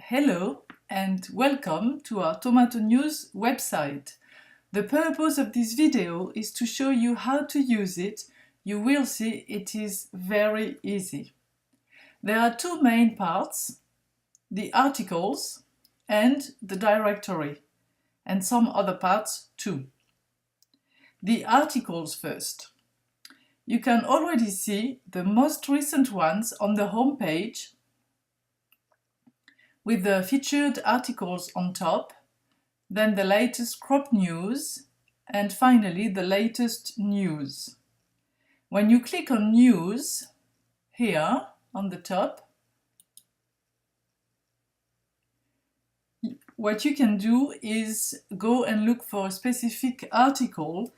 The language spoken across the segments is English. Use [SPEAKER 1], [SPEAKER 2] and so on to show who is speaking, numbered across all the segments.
[SPEAKER 1] Hello and welcome to our Tomato News website. The purpose of this video is to show you how to use it. You will see it is very easy. There are two main parts, the articles and the directory, and some other parts too. The articles first. You can already see the most recent ones on the home page with the featured articles on top, then the latest crop news, and finally the latest news. When you click on news, here on the top, what you can do is go and look for a specific article,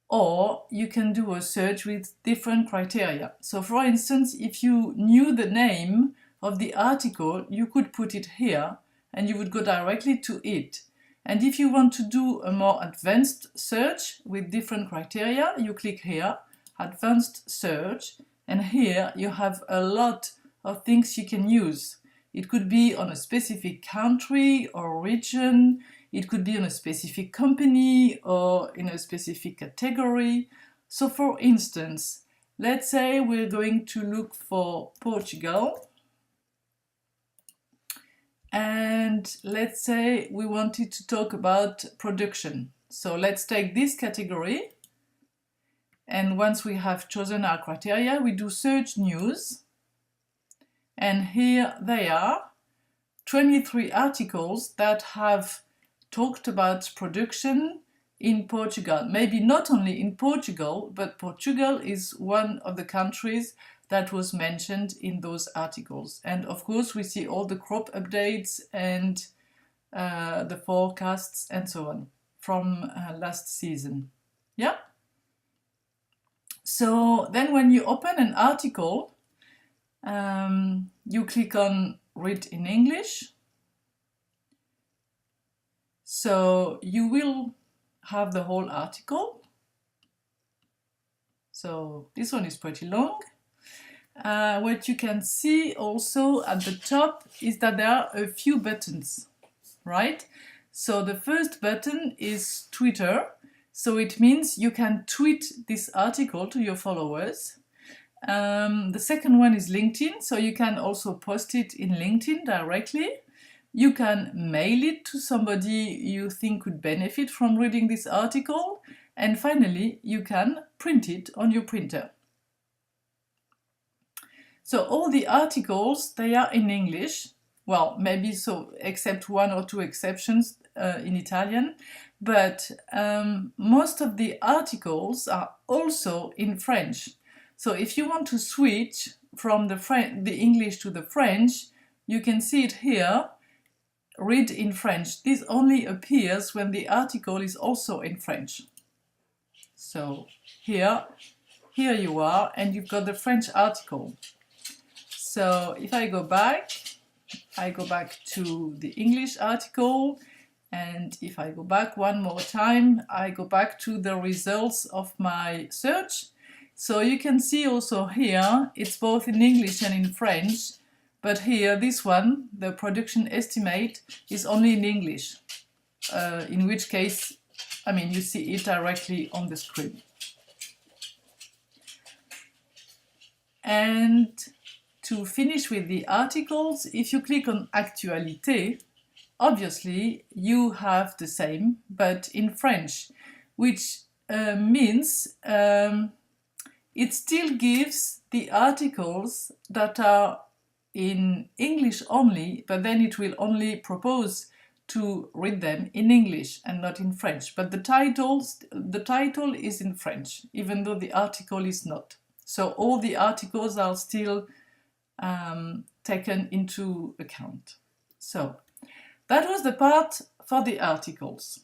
[SPEAKER 1] or you can do a search with different criteria. So for instance, if you knew the name of the article, you could put it here and you would go directly to it. And if you want to do a more advanced search with different criteria, you click here, Advanced Search, and here you have a lot of things you can use. It could be on a specific country or region, it could be on a specific company or in a specific category. So for instance, let's say we're going to look for Portugal. And let's say we wanted to talk about production. So let's take this category. And once we have chosen our criteria, we do search news. And here they are, 23 articles that have talked about production in Portugal. Maybe not only in Portugal, but Portugal is one of the countries that was mentioned in those articles. And of course, we see all the crop updates and the forecasts and so on from last season. Yeah? So then when you open an article, you click on Read in English. So you will have the whole article. So this one is pretty long. What you can see also at the top is that there are a few buttons, right? So the first button is Twitter. So it means you can tweet this article to your followers. The second one is LinkedIn. So you can also post it in LinkedIn directly. You can mail it to somebody you think could benefit from reading this article. And finally, you can print it on your printer. So all the articles, they are in English. Well, maybe so, except one or two exceptions in Italian. But most of the articles are also in French. So if you want to switch from the English to the French, you can see it here, read in French. This only appears when the article is also in French. So here you are, and you've got the French article. So if I go back to the English article, and if I go back one more time, I go back to the results of my search. So you can see also here, it's both in English and in French, but here, this one, the production estimate, is only in English, in which case, I mean, you see it directly on the screen. And to finish with the articles, if you click on Actualité, obviously you have the same, but in French, which means it still gives the articles that are in English only, but then it will only propose to read them in English and not in French. But the title is in French, even though the article is not. So all the articles are still taken into account. So that was the part for the articles.